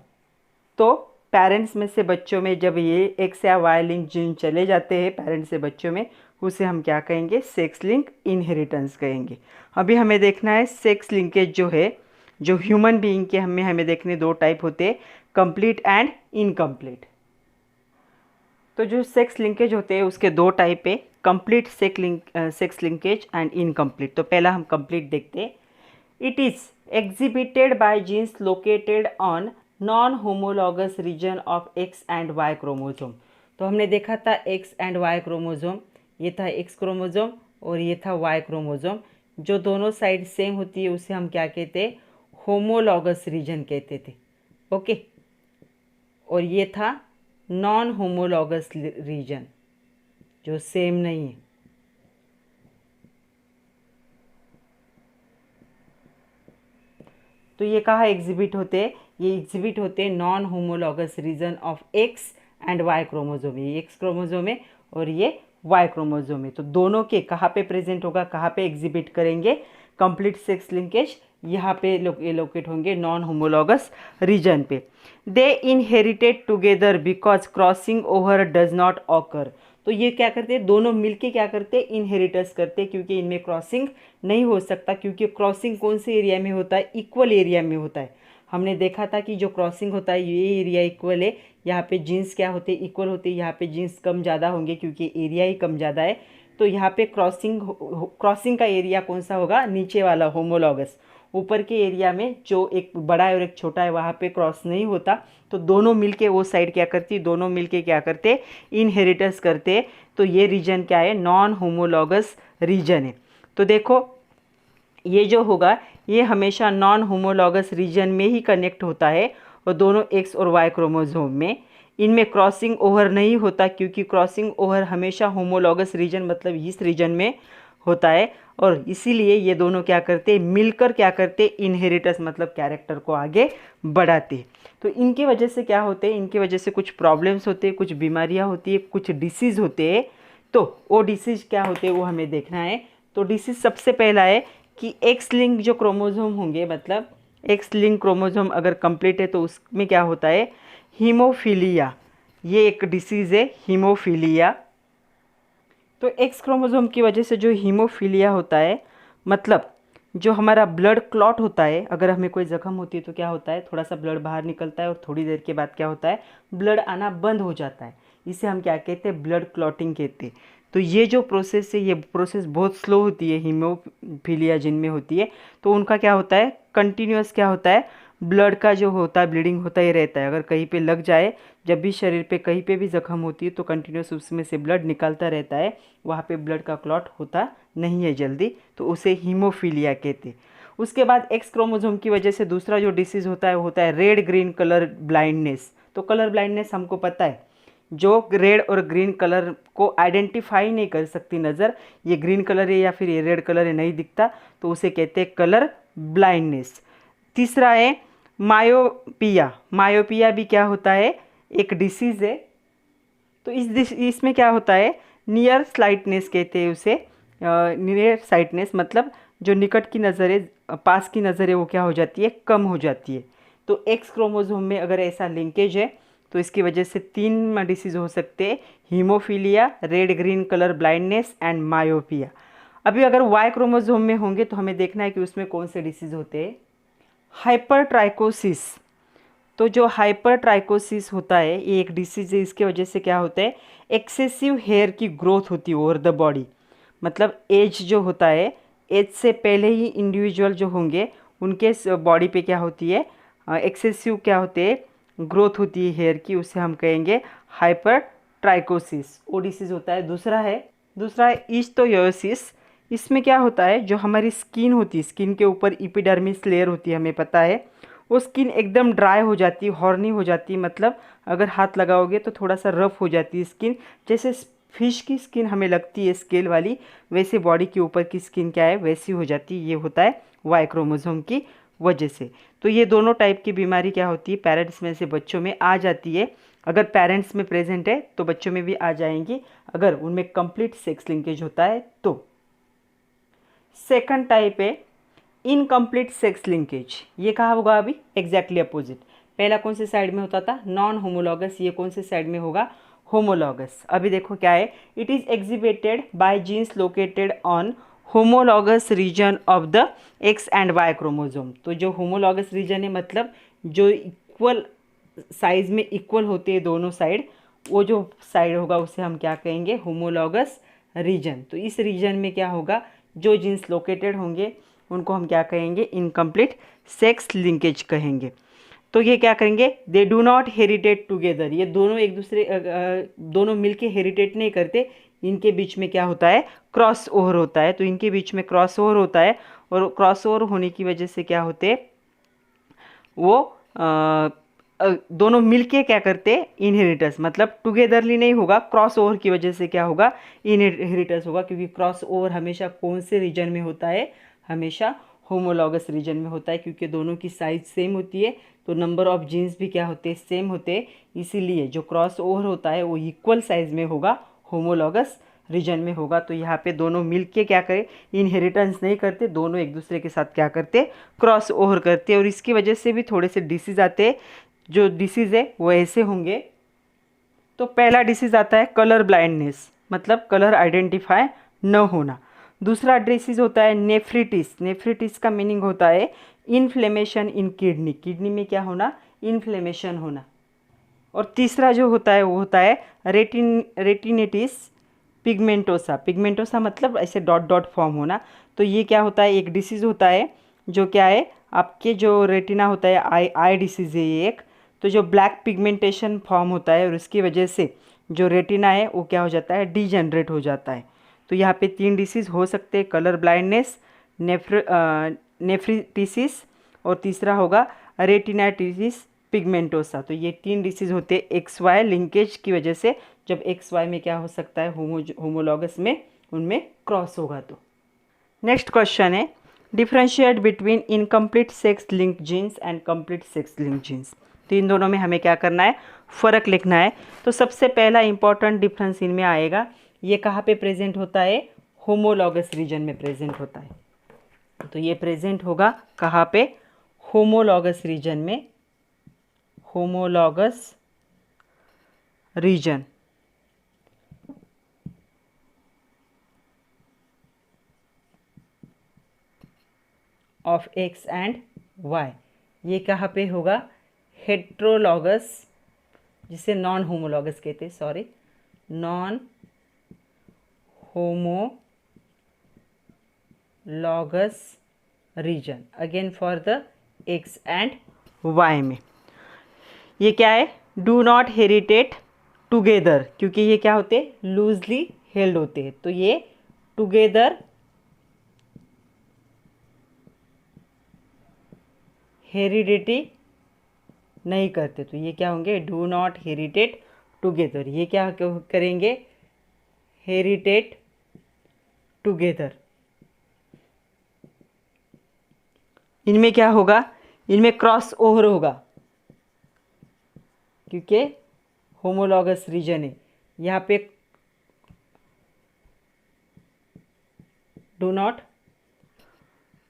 तो पेरेंट्स में से बच्चों में जब ये एक्स या वाई लिंक जीन चले जाते हैं पेरेंट्स से बच्चों में, उसे हम क्या कहेंगे, सेक्स लिंक इनहेरिटेंस कहेंगे। अभी हमें देखना है सेक्स लिंकेज जो है, जो ह्यूमन बीइंग के हमें देखने 2 टाइप होते हैं, कंप्लीट एंड इनकम्प्लीट। तो जो सेक्स लिंकेज होते हैं उसके 2 टाइप है, complete sex linkage and incomplete. तो पहला हम कंप्लीट देखते हैं। It is exhibited by genes located on non homologous region of X and Y chromosome. तो हमने देखा था एक्स एंड वाई क्रोमोसोम, ये था एक्स क्रोमोसोम और ये था वाई क्रोमोसोम। जो दोनों साइड सेम होती है उसे हम क्या कहते हैं, होमोलॉगस रीजन कहते थे। ओके, और ये था नॉन होमोलॉगस रीजन जो सेम नहीं है। तो ये कहाँ एग्जिबिट होते हैं, ये एग्जिबिट होते हैं non homologous region of X and Y chromosome. ये एक्स क्रोमोसोम है और ये वाई क्रोमोसोम है। तो दोनों के कहाँ पे प्रेजेंट होगा, कहाँ पे एग्जिबिट करेंगे कंप्लीट सेक्स लिंकेज, यहाँ पे लोकेट होंगे नॉन होमोलॉगस रीजन पे। They inherited together because crossing over does not occur. तो ये क्या करते हैं, दोनों मिलके क्या करते हैं, इनहेरिटेंस करते हैं, क्योंकि इनमें क्रॉसिंग नहीं हो सकता। क्योंकि क्रॉसिंग कौन से एरिया में होता है, इक्वल एरिया में होता है। हमने देखा था कि जो क्रॉसिंग होता है ये एरिया इक्वल है, यहाँ पे जीन्स क्या होते हैं, इक्वल होते हैं। यहाँ पे जीन्स कम ज़्यादा होंगे क्योंकि एरिया ही कम ज़्यादा है। तो यहाँ पे क्रॉसिंग का एरिया कौन सा होगा, नीचे वाला होमोलॉगस। ऊपर के एरिया में जो एक बड़ा है और एक छोटा है वहाँ पे क्रॉस नहीं होता। तो दोनों मिलके वो साइड क्या करती, दोनों मिलके क्या करते, इनहेरिटेंस करते। तो ये रीजन क्या है, नॉन होमोलॉगस रीजन है। तो देखो ये जो होगा ये हमेशा नॉन होमोलॉगस रीजन में ही कनेक्ट होता है और दोनों एक्स और वाई क्रोमोसोम में। इनमें क्रॉसिंग ओवर नहीं होता क्योंकि क्रॉसिंग ओवर हमेशा होमोलॉगस रीजन मतलब इस रीजन में होता है। और इसीलिए ये दोनों क्या करते, मिलकर क्या करते, इनहेरिटेंस मतलब कैरेक्टर को आगे बढ़ाते। तो इनके वजह से क्या होते हैं, इनके वजह से कुछ प्रॉब्लम्स होते हैं, कुछ बीमारियां होती है, कुछ डिसीज़ होते हैं। तो वो डिसीज़ क्या होते हैं वो हमें देखना है। तो डिसीज़ सबसे पहला है कि एक्स लिंक जो क्रोमोसोम होंगे, मतलब एक्स लिंक क्रोमोसोम अगर कंप्लीट है तो उसमें क्या होता है, हीमोफीलिया। ये एक डिसीज़ है हीमोफीलिया। तो एक्स क्रोमोसोम की वजह से जो हीमोफीलिया होता है, मतलब जो हमारा ब्लड क्लॉट होता है, अगर हमें कोई ज़ख्म होती है तो क्या होता है, थोड़ा सा ब्लड बाहर निकलता है और थोड़ी देर के बाद क्या होता है, ब्लड आना बंद हो जाता है। इसे हम क्या कहते हैं, ब्लड क्लॉटिंग कहते हैं। तो ये जो प्रोसेस है, ये प्रोसेस बहुत स्लो होती है हीमोफीलिया जिनमें होती है। तो उनका क्या होता है, कंटिन्यूस क्या होता है, ब्लड का जो होता है ब्लीडिंग होता ही रहता है। अगर कहीं पे लग जाए, जब भी शरीर पे कहीं पे भी जख्म होती है तो कंटिन्यूस उसमें से ब्लड निकलता रहता है, वहाँ पे ब्लड का क्लॉट होता नहीं है जल्दी। तो उसे हीमोफीलिया कहते हैं। उसके बाद एक्स क्रोमोसोम की वजह से दूसरा जो डिसीज़ होता है वो होता है रेड ग्रीन कलर ब्लाइंडनेस। तो कलर ब्लाइंडनेस हमको पता है, जो रेड और ग्रीन कलर को आइडेंटिफाई नहीं कर सकती नज़र, ये ग्रीन कलर है या फिर ये रेड कलर है नहीं दिखता, तो उसे कहते हैं कलर ब्लाइंडनेस। तीसरा है मायोपिया। मायोपिया भी क्या होता है, एक डिसीज़ है। तो इसमें क्या होता है, नियर साइटनेस कहते हैं उसे। नियर साइटनेस मतलब जो निकट की नज़र है, पास की नज़र है, वो क्या हो जाती है, कम हो जाती है। तो एक्स क्रोमोसोम में अगर ऐसा लिंकेज है तो इसकी वजह से 3 डिसीज हो सकते हैं, haemophilia, red green colour blindness and myopia. अभी अगर वाई क्रोमोसोम में होंगे तो हमें देखना है कि उसमें कौन से डिसीज होते हैं। हाइपरट्राइकोसिस, तो जो हाइपरट्राइकोसिस होता है ये एक डिसीज है। इसके वजह से क्या होता है, एक्सेसिव हेयर की ग्रोथ होती है ओवर द बॉडी। मतलब एज जो होता है, एज से पहले ही इंडिविजुअल जो होंगे उनके बॉडी पे क्या होती है, एक्सेसिव क्या होते हैं, ग्रोथ होती है हेयर की, उसे हम कहेंगे हाइपरट्राइकोसिस, वो डिसीज़ होता है। दूसरा है ईस्टोयोसिस। इसमें क्या होता है, जो हमारी स्किन होती है, स्किन के ऊपर इपिडर्मिस लेयर होती है, हमें पता है, वो स्किन एकदम ड्राई हो जाती है, हॉर्नी हो जाती है। मतलब अगर हाथ लगाओगे तो थोड़ा सा रफ हो जाती है स्किन, जैसे फिश की स्किन हमें लगती है स्केल वाली, वैसे बॉडी के ऊपर की स्किन क्या है वैसी हो जाती है। ये होता है वाई क्रोमोसोम की वजह से। तो ये दोनों टाइप की बीमारी क्या होती है, पेरेंट्स में से बच्चों में आ जाती है। अगर पेरेंट्स में प्रेजेंट है तो बच्चों में भी आ जाएंगी, अगर उनमें कंप्लीट सेक्स लिंकेज होता है तो। सेकंड टाइप है इनकम्प्लीट सेक्स लिंकेज। ये कहा होगा अभी एग्जैक्टली अपोजिट। पहला कौन से साइड में होता था, नॉन होमोलॉगस, ये कौन से साइड में होगा, होमोलॉगस। अभी देखो क्या है, it is exhibited by genes located on homologous region of the X and Y chromosome. तो जो होमोलॉगस रीजन है मतलब जो इक्वल साइज में इक्वल होते हैं दोनों साइड, वो जो साइड होगा उसे हम क्या कहेंगे, होमोलॉगस रीजन। तो इस रीजन में क्या होगा, जो जीन्स लोकेटेड होंगे उनको हम क्या कहेंगे, इनकम्प्लीट सेक्स लिंकेज कहेंगे। तो ये क्या करेंगे, दे डू नॉट हेरिटेट टुगेदर, ये दोनों एक दूसरे दोनों मिलके हेरिटेट नहीं करते, इनके बीच में क्या होता है, क्रॉस ओवर होता है। तो इनके बीच में क्रॉस ओवर होता है, और क्रॉस ओवर होने की वजह से क्या होते हैं, वो दोनों मिलके क्या करते हैं, इनहेरिटेंस, मतलब टुगेदरली नहीं होगा, क्रॉस ओवर की वजह से क्या होगा, इनहेरिटेंस होगा। क्योंकि क्रॉस ओवर हमेशा कौन से रीजन में होता है, हमेशा होमोलॉगस रीजन में होता है, क्योंकि दोनों की साइज सेम होती है, तो नंबर ऑफ जीन्स भी क्या होते हैं, सेम होते हैं। इसीलिए जो क्रॉस ओवर होता है वो इक्वल साइज में होगा, होमोलॉगस रीजन में होगा। तो यहाँ पे दोनों मिलके क्या करें, इनहेरिटेंस नहीं करते, दोनों एक दूसरे के साथ क्या करते, क्रॉस ओवर करते। और इसकी वजह से भी थोड़े से डिसीज आते हैं। जो डिसीज़ है वो ऐसे होंगे। तो पहला डिसीज़ आता है कलर ब्लाइंडनेस, मतलब कलर आइडेंटिफाई न होना। दूसरा डिसीज़ होता है नेफ्रिटिस। नेफ्रिटिस का मीनिंग होता है इन्फ्लेमेशन इन किडनी, किडनी में क्या होना, इन्फ्लेमेशन होना। और तीसरा जो होता है वो होता है रेटिनेटिस पिगमेंटोसा। पिगमेंटोसा मतलब ऐसे डॉट डॉट फॉर्म होना। तो ये क्या होता है, एक डिसीज़ होता है जो क्या है, आपके जो रेटिना होता है, आई डिसीज़ है ये एक। तो जो ब्लैक पिगमेंटेशन फॉर्म होता है और उसकी वजह से जो रेटिना है वो क्या हो जाता है, डीजनरेट हो जाता है। तो यहाँ पे 3 डिसीज़ हो सकते हैं, कलर ब्लाइंडनेस, नेफ्रिटिसिस और तीसरा होगा रेटिनाटिसिस पिगमेंटोसा। तो ये 3 डिसीज़ होते हैं एक्स वाई लिंकेज की वजह से। जब एक्स वाई में क्या हो सकता है, होमोलॉगस में उनमें क्रॉस होगा। तो नेक्स्ट क्वेश्चन है differentiate between incomplete sex link genes and complete sex link genes. तो इन दोनों में हमें क्या करना है, फ़र्क लिखना है। तो सबसे पहला इंपॉर्टेंट डिफरेंस इनमें आएगा, ये कहाँ पे प्रेजेंट होता है, होमोलॉगस रीजन में प्रेजेंट होता है। तो ये प्रेजेंट होगा कहाँ पे, होमोलॉगस रीजन में, homologous region of X and Y. ये कहाँ पे होगा, हेट्रोलॉगस, जिसे नॉन होमोलॉगस कहते हैं, sorry, non homologous region, again for the X and Y में। ये क्या है, डू नॉट हेरिटेट टुगेदर, क्योंकि ये क्या होते हैं, लूजली हेल्ड होते हैं। तो ये टुगेदर हेरिडिटी नहीं करते। तो ये क्या होंगे, डू नॉट हेरिटेट टुगेदर। ये क्या करेंगे, हेरिटेट टुगेदर। इनमें क्या होगा, इनमें क्रॉस ओवर होगा, क्योंकि होमोलॉगस रीजन है। यहाँ पे डू नॉट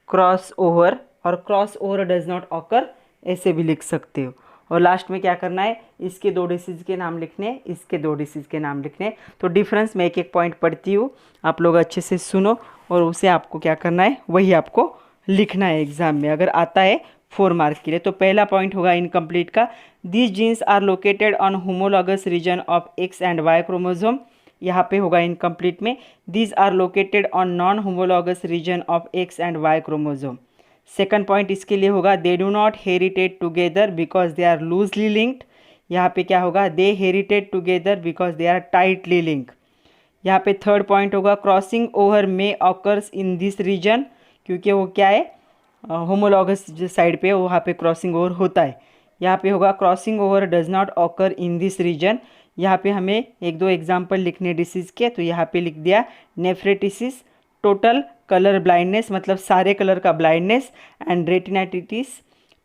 क्रॉस ओवर, और cross over does not occur ऐसे भी लिख सकते हो। और लास्ट में क्या करना है, इसके 2 डिसीज़ के नाम लिखने, इसके 2 डिसीज़ के नाम लिखने। तो डिफरेंस मैं एक एक पॉइंट पढ़ती हूँ, आप लोग अच्छे से सुनो और उसे आपको क्या करना है, वही आपको लिखना है एग्जाम में अगर आता है 4 मार्क के लिए। तो पहला पॉइंट होगा इनकम्प्लीट का, these genes are located on homologous region of X and Y chromosome. यहाँ पे होगा इनकम्प्लीट में, these are located on non homologous region of X and Y chromosome. Second point इसके लिए होगा, they do not herited together because they are loosely linked. यहाँ पे क्या होगा, they herited together because they are tightly linked. यहाँ पे third point होगा, crossing over may occurs in this reason, क्योंकि वो क्या है, होमोलॉगस जो साइड पे वहाँ पे क्रॉसिंग ओवर होता है। यहाँ पे होगा, crossing over does not occur in this region. यहाँ पे हमें 1-2 एग्जाम्पल लिखने डिसीज़ के, तो यहाँ पे लिख दिया नेफ्रेटिसिस, टोटल कलर ब्लाइंडनेस मतलब सारे कलर का ब्लाइंडनेस, एंड रेटिनाइटिस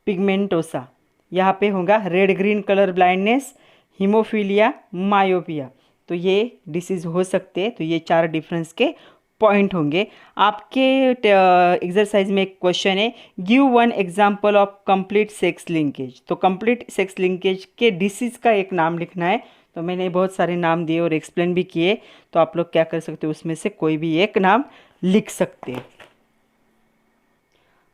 पिगमेंटोसा। यहाँ पे होगा red green colour blindness, haemophilia, myopia. तो ये डिसीज़ हो सकते हैं। तो ये 4 डिफरेंस के पॉइंट होंगे। आपके एक्सरसाइज में एक क्वेश्चन है, give 1 example of complete sex linkage. तो कंप्लीट सेक्स लिंकेज के डिसीज़ का एक नाम लिखना है। तो मैंने बहुत सारे नाम दिए और एक्सप्लेन भी किए, तो आप लोग क्या कर सकते हो, उसमें से कोई भी एक नाम लिख सकते हैं।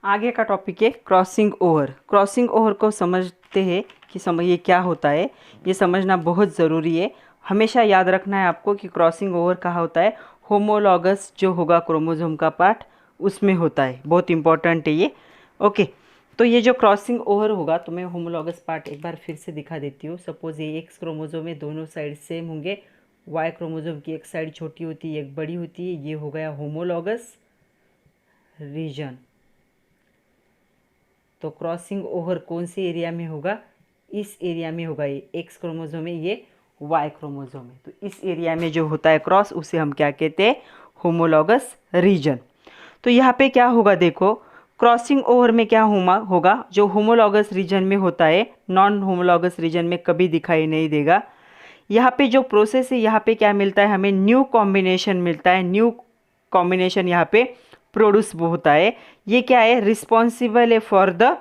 आगे का टॉपिक है क्रॉसिंग ओवर। क्रॉसिंग ओवर को समझते हैं कि ये क्या होता है, ये समझना बहुत ज़रूरी है। हमेशा याद रखना है आपको कि क्रॉसिंग ओवर कहाँ होता है, होमोलॉगस जो होगा क्रोमोसोम का पार्ट उसमें होता है, बहुत इंपॉर्टेंट है ये। ओके, तो ये जो क्रॉसिंग ओवर होगा, तो मैं होमोलॉगस पार्ट एक बार फिर से दिखा देती हूँ। सपोज ये एक्स क्रोमोसोम में दोनों साइड सेम होंगे, वाई क्रोमोसोम की एक साइड छोटी होती है एक बड़ी होती है, ये हो गया होमोलॉगस रीजन। तो क्रॉसिंग ओवर कौन से एरिया में होगा, इस एरिया में होगा। ये एक्स क्रोमोसोम है, ये वाई क्रोमोसोम है, तो इस एरिया में जो होता है क्रॉस, उसे हम क्या कहते हैं, होमोलॉगस रीजन। तो यहाँ पे क्या होगा, देखो क्रॉसिंग ओवर में क्या होगा, जो होमोलॉगस रीजन में होता है नॉन होमोलॉगस रीजन में कभी दिखाई नहीं देगा। यहाँ पे जो प्रोसेस है, यहाँ पे क्या मिलता है, हमें न्यू कॉम्बिनेशन मिलता है, न्यू कॉम्बिनेशन यहाँ पे प्रोड्यूस होता है। ये क्या है, रिस्पॉन्सिबल है फॉर द,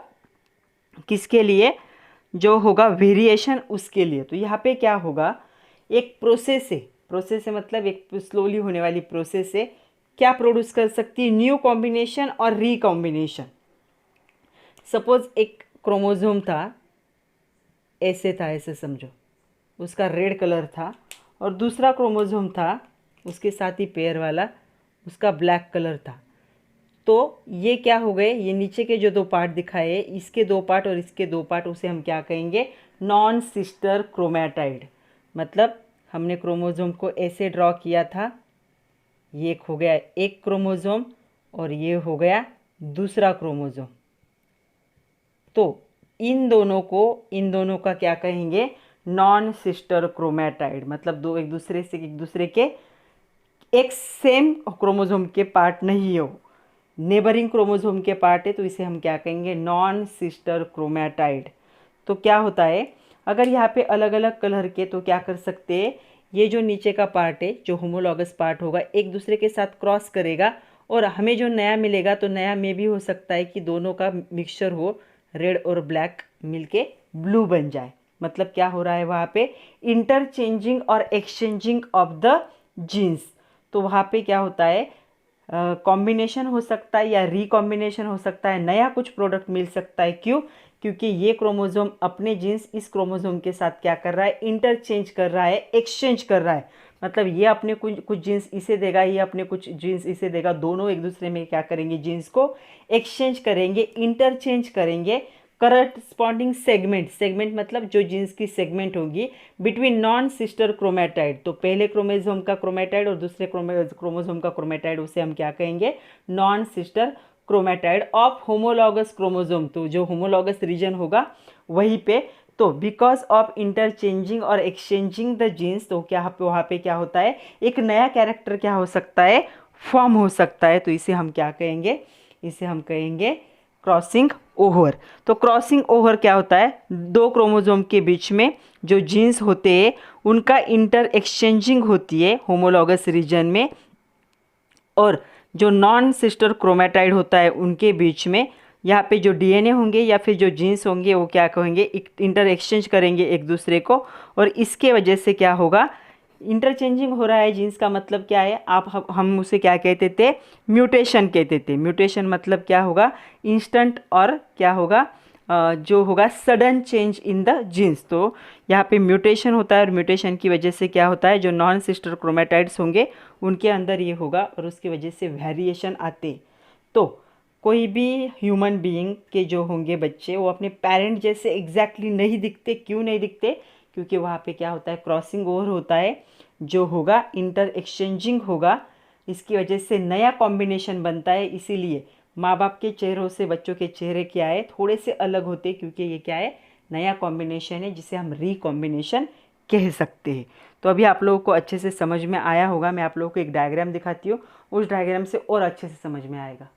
किसके लिए, जो होगा वेरिएशन उसके लिए। तो यहाँ पे क्या होगा, एक प्रोसेस है, प्रोसेस है मतलब एक स्लोली होने वाली प्रोसेस है, क्या प्रोड्यूस कर सकती है, न्यू कॉम्बिनेशन और रीकॉम्बिनेशन। सपोज एक क्रोमोसोम था, ऐसे था, ऐसे समझो, उसका रेड कलर था, और दूसरा क्रोमोसोम था उसके साथ ही पेयर वाला, उसका ब्लैक कलर था। तो ये क्या हो गए, ये नीचे के जो 2 पार्ट दिखाए, इसके 2 पार्ट और इसके 2 पार्ट, उसे हम क्या कहेंगे, नॉन सिस्टर क्रोमैटाइड। मतलब हमने क्रोमोसोम को ऐसे ड्रॉ किया था, ये हो गया एक क्रोमोसोम और ये हो गया दूसरा क्रोमोसोम। तो इन दोनों का क्या कहेंगे, नॉन सिस्टर क्रोमैटाइड। मतलब एक दूसरे के एक सेम क्रोमोसोम के पार्ट नहीं हो, नेबरिंग क्रोमोसोम के पार्ट है, तो इसे हम क्या कहेंगे, नॉन सिस्टर क्रोमैटाइड। तो क्या होता है, अगर यहाँ पे अलग अलग कलर के, तो क्या कर सकते हैं, ये जो नीचे का पार्ट है, जो होमोलॉगस पार्ट होगा, एक दूसरे के साथ क्रॉस करेगा, और हमें जो नया मिलेगा, तो नया में भी हो सकता है कि दोनों का मिक्सचर हो, रेड और ब्लैक मिलके ब्लू बन जाए। मतलब क्या हो रहा है वहाँ पे, इंटरचेंजिंग और एक्सचेंजिंग ऑफ द जीन्स। तो वहाँ पे क्या होता है, कॉम्बिनेशन हो सकता है या रिकॉम्बिनेशन हो सकता है, नया कुछ प्रोडक्ट मिल सकता है। क्यों, क्योंकि ये क्रोमोसोम अपने जीन्स इस क्रोमोसोम के साथ क्या कर रहा है, इंटरचेंज कर रहा है, एक्सचेंज कर रहा है। मतलब ये अपने कुछ जीन्स इसे देगा, ये अपने कुछ जीन्स इसे देगा, दोनों एक दूसरे में क्या करेंगे, जीन्स को एक्सचेंज करेंगे, इंटरचेंज करेंगे। करस्पॉन्डिंग सेगमेंट मतलब जो जीन्स की सेगमेंट होगी बिटवीन नॉन सिस्टर क्रोमैटाइड। तो पहले क्रोमोसोम का क्रोमैटाइड और दूसरे क्रोमोसोम का क्रोमैटाइड, उसे हम क्या कहेंगे, non sister chromatid of homologous chromosome. तो जो होमोलॉगस रीजन होगा वहीं पे, तो बिकॉज ऑफ इंटरचेंजिंग और एक्सचेंजिंग द जीन्स, तो क्या वहाँ पे क्या होता है, एक नया कैरेक्टर क्या हो सकता है, फॉर्म हो सकता है। तो इसे हम क्या कहेंगे, इसे हम कहेंगे क्रॉसिंग ओवर। तो क्रॉसिंग ओवर क्या होता है, 2 क्रोमोसोम के बीच में जो जीन्स होते हैं उनका इंटर एक्सचेंजिंग होती है होमोलॉगस रीजन में, और जो नॉन सिस्टर क्रोमैटाइड होता है उनके बीच में यहाँ पे जो डीएनए होंगे या फिर जो जीन्स होंगे वो क्या कहेंगे, इंटर एक्सचेंज करेंगे एक दूसरे को, और इसके वजह से क्या होगा, इंटरचेंजिंग हो रहा है जीन्स का मतलब क्या है, आप हम उसे क्या कहते थे, म्यूटेशन कहते थे। म्यूटेशन मतलब क्या होगा, इंस्टेंट और क्या होगा, जो होगा sudden change in the genes. तो यहाँ पे म्यूटेशन होता है और म्यूटेशन की वजह से क्या होता है, जो नॉन सिस्टर क्रोमेटाइड्स होंगे उनके अंदर ये होगा और उसकी वजह से वेरिएशन आते। तो कोई भी ह्यूमन बीइंग के जो होंगे बच्चे वो अपने पेरेंट जैसे एग्जैक्टली नहीं दिखते। क्यों नहीं दिखते, क्योंकि वहाँ पे क्या होता है, क्रॉसिंग ओवर होता है, जो होगा इंटर एक्सचेंजिंग होगा, इसकी वजह से नया कॉम्बिनेशन बनता है। इसीलिए माँ बाप के चेहरों से बच्चों के चेहरे क्या है, थोड़े से अलग होते, क्योंकि ये क्या है, नया कॉम्बिनेशन है जिसे हम रिकॉम्बिनेशन कह सकते हैं। तो अभी आप लोगों को अच्छे से समझ में आया होगा। मैं आप लोगों को एक डायग्राम दिखाती हूँ, उस डायग्राम से और अच्छे से समझ में आएगा।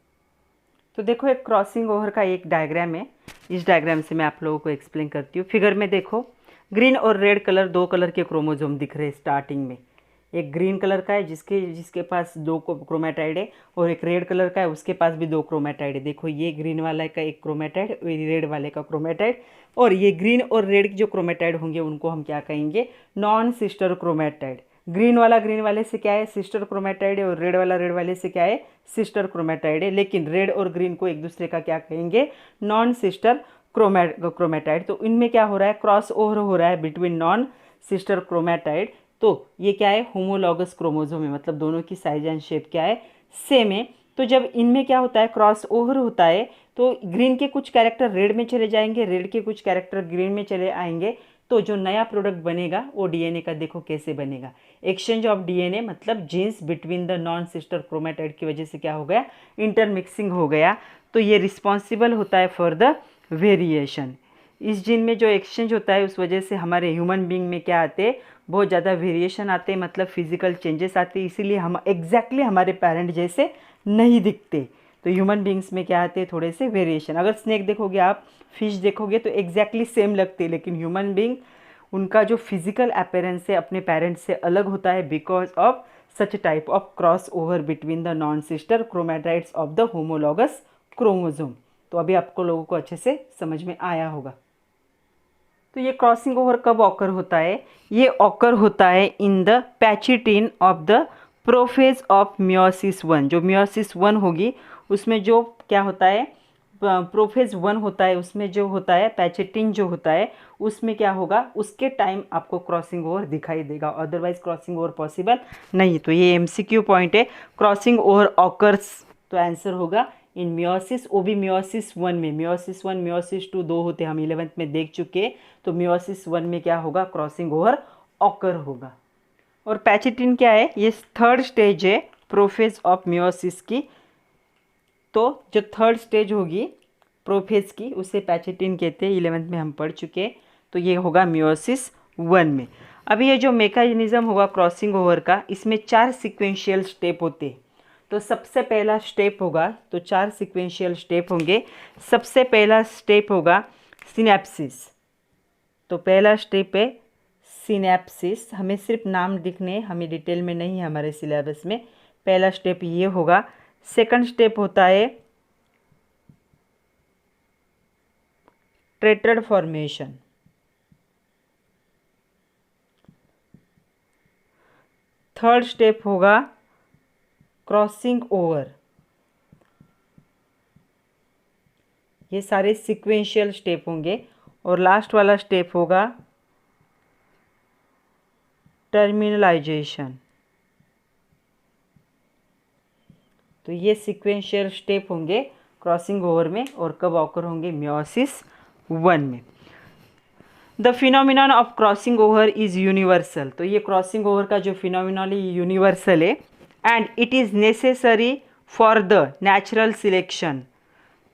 तो देखो एक क्रॉसिंग ओवर का एक डायग्राम है, इस डायग्राम से मैं आप लोगों को एक्सप्लेन करती हूँ। फिगर में देखो ग्रीन और रेड कलर, दो कलर के क्रोमोसोम दिख रहे हैं स्टार्टिंग में। एक ग्रीन कलर का है जिसके पास दो क्रोमेटाइड है, और एक रेड कलर का है उसके पास भी दो क्रोमेटाइड है। देखो ये ग्रीन वाला का एक क्रोमेटाइड, ये रेड वाले का क्रोमेटाइड, और ये ग्रीन और रेड जो क्रोमेटाइड होंगे उनको हम क्या कहेंगे, नॉन सिस्टर क्रोमेटाइड। ग्रीन वाले से क्या है, सिस्टर क्रोमेटाइड है, और रेड वाले से क्या है, सिस्टर क्रोमेटाइड है। लेकिन रेड और ग्रीन को एक दूसरे का क्या कहेंगे, नॉन सिस्टर क्रोमेटाइड। तो इनमें क्या हो रहा है, क्रॉस ओवर हो रहा है बिटवीन नॉन सिस्टर क्रोमेटाइड। तो ये क्या है, होमोलॉगस क्रोमोसोम है, मतलब दोनों की साइज एंड शेप क्या है, सेम है। तो जब इनमें क्या होता है, क्रॉस ओवर होता है, तो ग्रीन के कुछ कैरेक्टर रेड में चले जाएंगे, रेड के कुछ कैरेक्टर ग्रीन में चले आएंगे। तो जो नया प्रोडक्ट बनेगा वो डीएनए का देखो कैसे बनेगा, एक्सचेंज ऑफ डीएनए, मतलब genes between the non sister chromatid की वजह से क्या हो गया, इंटरमिक्सिंग हो गया। तो ये रिस्पॉन्सिबल होता है फॉर द वेरिएशन। इस जीन में जो एक्सचेंज होता है उस वजह से हमारे ह्यूमन बीइंग में क्या आते हैं, बहुत ज़्यादा वेरिएशन आते हैं, मतलब फिजिकल चेंजेस आते हैं। इसीलिए हम एग्जैक्टली हमारे पेरेंट जैसे नहीं दिखते। तो ह्यूमन बींग्स में क्या आते हैं, थोड़े से वेरिएशन। अगर स्नेक देखोगे आप, फिश देखोगे तो एग्जैक्टली सेम लगते हैं, लेकिन ह्यूमन बींग उनका जो फिजिकल अपीयरेंस है अपने पेरेंट्स से अलग होता है, because of such type of cross over between the non sister chromatids of the homologous chromosome. तो अभी आपको लोगों को अच्छे से समझ में आया होगा। तो ये क्रॉसिंग ओवर कब ऑकर होता है, ये ऑकर होता है in the pachytene of the prophase of meiosis 1। जो मियोसिस 1 होगी उसमें जो क्या होता है, प्रोफेज 1 होता है, उसमें जो होता है पैचिटिन जो होता है, उसमें क्या होगा, उसके टाइम आपको क्रॉसिंग ओवर दिखाई देगा, अदरवाइज क्रॉसिंग ओवर पॉसिबल नहीं। तो ये एमसीक्यू पॉइंट है, क्रॉसिंग ओवर ऑकर्स। तो आंसर होगा इन मियोसिस, वो भी मियोसिस 1 में। मियोसिस 1 मियोसिस 2 दो होते हैं, हम 11th में देख चुके। तो मियोसिस 1 में क्या होगा, क्रॉसिंग ओवर ऑकर होगा। और पैचिटिन क्या है, ये थर्ड स्टेज है प्रोफेज ऑफ मियोसिस की। तो जो थर्ड स्टेज होगी प्रोफेज की उसे पैचिटिन कहते हैं, 11th में हम पढ़ चुके। तो ये होगा मियोसिस 1 में। अभी ये जो मैकेनिज्म होगा क्रॉसिंग ओवर का, इसमें 4 सिक्वेंशियल स्टेप होते हैं। तो सबसे पहला स्टेप होगा, तो 4 सिक्वेंशियल स्टेप होंगे। सबसे पहला स्टेप होगा सिनेप्सिस। तो पहला स्टेप है सिनेप्सिस, हमें सिर्फ नाम दिखने, हमें डिटेल में नहीं है हमारे सिलेबस में। पहला स्टेप ये होगा। सेकंड स्टेप होता है टेट्राड फॉर्मेशन। थर्ड स्टेप होगा क्रॉसिंग ओवर। ये सारे सीक्वेंशियल स्टेप होंगे। और लास्ट वाला स्टेप होगा टर्मिनलाइजेशन। तो ये सीक्वेंशियल स्टेप होंगे क्रॉसिंग ओवर में, और कब ऑकर होंगे, मियोसिस 1 में। The phenomenon of crossing over is universal. तो ये क्रॉसिंग ओवर का जो फिनोमिनल है यूनिवर्सल है, and it is necessary for the natural selection.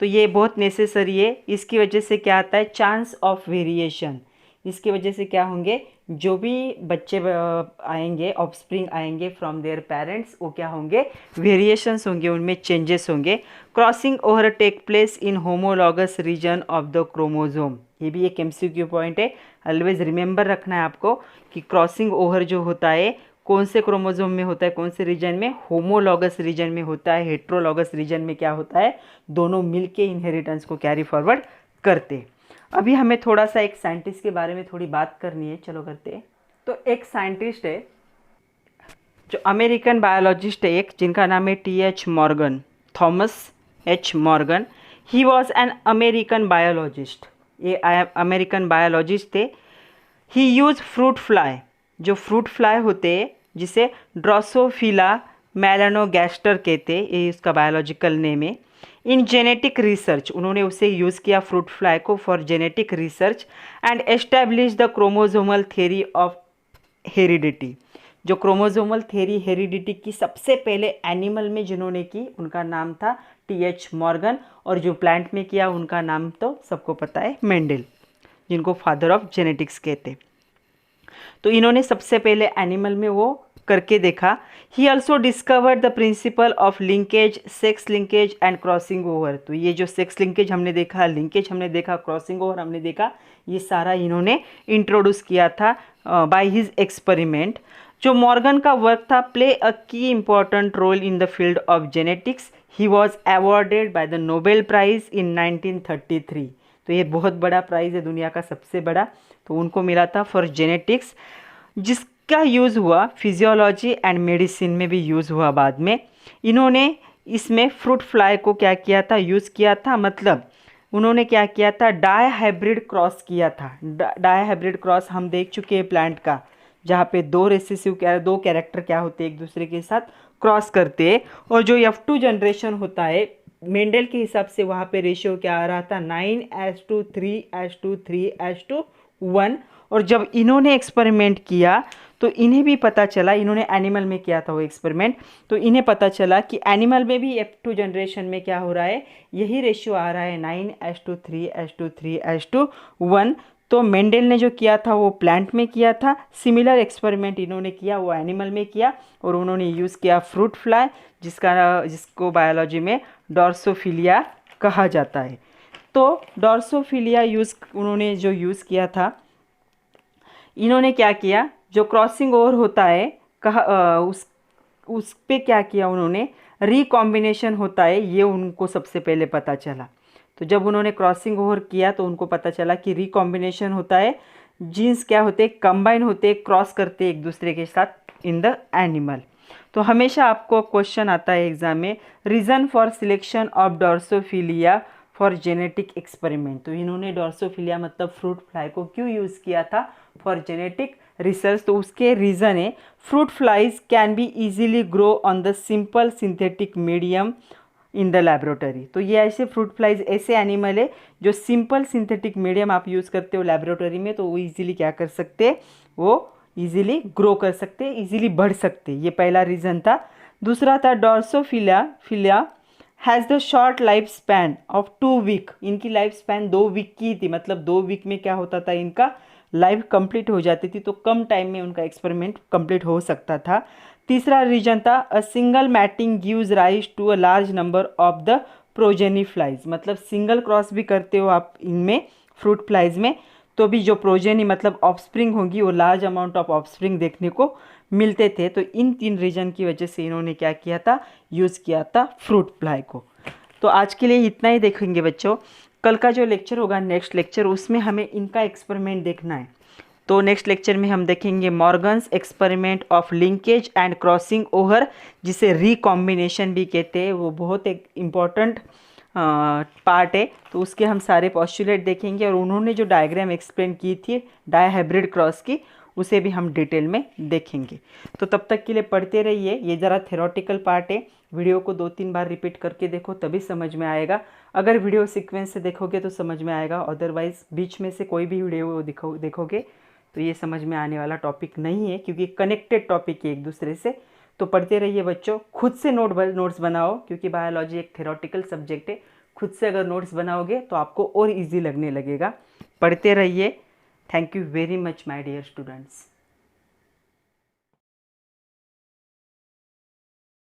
तो ये बहुत नेसेसरी है। इसकी वजह से क्या आता है, चांस ऑफ वेरिएशन। इसकी वजह से क्या होंगे, जो भी बच्चे आएंगे, ऑफस्प्रिंग आएंगे फ्रॉम देयर पेरेंट्स, वो क्या होंगे, वेरिएशंस होंगे, उनमें चेंजेस होंगे। Crossing over take place in homologous region of the chromosome. ये भी एक एमसीक्यू पॉइंट है, ऑलवेज रिमेंबर रखना है आपको कि क्रॉसिंग ओवर जो होता है कौन से क्रोमोसोम में होता है, कौन से रीजन में, होमोलॉगस रीजन में होता है। हेट्रोलॉगस रीजन में क्या होता है, दोनों मिलके इनहेरिटेंस को कैरी फॉरवर्ड करते। अभी हमें थोड़ा सा एक साइंटिस्ट के बारे में थोड़ी बात करनी है, चलो करते हैं। तो एक साइंटिस्ट है जो अमेरिकन बायोलॉजिस्ट है एक, जिनका नाम है T.H. Morgan, Thomas H. Morgan. He was an American biologist, ये अमेरिकन बायोलॉजिस्ट थे। ही यूज फ्रूट फ्लाई, जो फ्रूट फ्लाई होते हैं जिसे ड्रोसोफिला मेलानोगैस्टर कहते हैं, ये उसका बायोलॉजिकल नेम है। इन जेनेटिक रिसर्च, उन्होंने उसे यूज़ किया फ्रूट फ्लाई को for genetic research and establish the chromosomal theory of heredity. जो क्रोमोसोमल थ्योरी हेरिडिटी की सबसे पहले एनिमल में जिन्होंने की, उनका नाम था T.H. मॉर्गन। और जो प्लांट में किया उनका नाम तो सबको पता है, मेंडल, जिनको फादर ऑफ जेनेटिक्स कहते। तो इन्होंने सबसे पहले एनिमल में वो करके देखा। He also discovered the principle of linkage, sex linkage and crossing over. तो ये जो सेक्स लिंकेज हमने देखा, लिंकेज हमने देखा, क्रॉसिंग ओवर हमने देखा, ये सारा इन्होंने इंट्रोड्यूस किया था बाय हिज एक्सपेरिमेंट। जो मॉर्गन का वर्क था play a key important role in the field of genetics. He was awarded by the Nobel prize in 1933। तो ये बहुत बड़ा प्राइज़ है, दुनिया का सबसे बड़ा। तो उनको मिला था फॉर जेनेटिक्स, जिसका यूज़ हुआ फिजियोलॉजी एंड मेडिसिन में भी यूज़ हुआ बाद में। इन्होंने इसमें फ्रूट फ्लाई को क्या किया था, यूज़ किया था, मतलब उन्होंने क्या किया था, डाई हाइब्रिड क्रॉस किया था। डाई हाइब्रिड क्रॉस हम देख चुके हैं प्लांट का, जहाँ पे दो कैरेक्टर क्या होते हैं एक दूसरे के साथ क्रॉस करते हैं। और जो F2 जनरेशन होता है मेंडल के हिसाब से, वहाँ पे रेशियो क्या आ रहा था, 9:3:3:1। और जब इन्होंने एक्सपेरिमेंट किया तो इन्हें भी पता चला, इन्होंने एनिमल में किया था वो एक्सपेरिमेंट, तो इन्हें पता चला कि एनिमल में भी F2 जनरेशन में क्या हो रहा है, यही रेशियो आ रहा है 9:3:3:1। तो मेंडल ने जो किया था वो प्लांट में किया था, सिमिलर एक्सपेरिमेंट इन्होंने किया वो एनिमल में किया। और उन्होंने यूज़ किया फ्रूट फ्लाई, जिसको बायोलॉजी में डॉर्सोफिलिया कहा जाता है। तो डॉर्सोफिलिया उन्होंने जो यूज़ किया था, इन्होंने क्या किया, जो क्रॉसिंग ओवर होता है उस पे क्या किया उन्होंने, रिकॉम्बिनेशन होता है, ये उनको सबसे पहले पता चला। तो जब उन्होंने क्रॉसिंग ओवर किया तो उनको पता चला कि रिकॉम्बिनेशन होता है, जीन्स क्या होते हैं, कंबाइन होते हैं, क्रॉस करते हैं एक दूसरे के साथ इन द एनिमल। तो हमेशा आपको क्वेश्चन आता है एग्जाम में, reason for selection of drosophila for genetic experiment. तो इन्होंने डॉर्सोफिलिया मतलब फ्रूट फ्लाई को क्यों यूज़ किया था फॉर जेनेटिक रिसर्च, तो उसके रीज़न है, fruit flies can be easily grow on the simple synthetic medium in the laboratory. तो ये ऐसे फ्रूट फ्लाइज ऐसे एनिमल है जो सिंपल सिंथेटिक मीडियम आप यूज़ करते हो लैबोरेटरी में, तो वो इजीली क्या कर सकते हैं, वो इजीली ग्रो कर सकते हैं, इजीली बढ़ सकते हैं। ये पहला रीज़न था। दूसरा था drosophila has the short life span of 2 week. इनकी लाइफ स्पैन 2 वीक की थी, मतलब 2 वीक में क्या होता था, इनका लाइफ कंप्लीट हो जाती थी, तो कम टाइम में उनका एक्सपेरिमेंट कंप्लीट हो सकता था। तीसरा रीजन था a single mating gives rise to a large number of the progeny flies. मतलब सिंगल क्रॉस भी करते हो आप इनमें फ्रूट फ्लाइज में, तो भी जो प्रोजेनी मतलब ऑफस्प्रिंग होगी वो लार्ज अमाउंट ऑफ ऑफस्प्रिंग देखने को मिलते थे। तो इन 3 रीजन की वजह से इन्होंने क्या किया था, यूज़ किया था फ्रूट फ्लाई को। तो आज के लिए इतना ही देखेंगे बच्चों। कल का जो लेक्चर होगा नेक्स्ट लेक्चर, उसमें हमें इनका एक्सपेरिमेंट देखना है। तो नेक्स्ट लेक्चर में हम देखेंगे Morgan's experiment of linkage and crossing over, जिसे रिकॉम्बिनेशन भी कहते हैं। वो बहुत एक इम्पॉर्टेंट पार्ट है, तो उसके हम सारे पॉस्टुलेट देखेंगे। और उन्होंने जो डायग्राम एक्सप्लेन की थी डाई हाइब्रिड क्रॉस की, उसे भी हम डिटेल में देखेंगे। तो तब तक के लिए पढ़ते रहिए। ये ज़रा थ्योरेटिकल पार्ट है, वीडियो को 2-3 बार रिपीट करके देखो तभी समझ में आएगा। अगर वीडियो सीक्वेंस से देखोगे तो समझ में आएगा, अदरवाइज़ बीच में से कोई भी वीडियो देखोगे तो ये समझ में आने वाला टॉपिक नहीं है, क्योंकि कनेक्टेड टॉपिक है एक दूसरे से। तो पढ़ते रहिए बच्चों, खुद से नोट्स बनाओ, क्योंकि बायोलॉजी एक थ्योरेटिकल सब्जेक्ट है। खुद से अगर नोट्स बनाओगे तो आपको और इजी लगने लगेगा। पढ़ते रहिए। Thank you very much my dear students.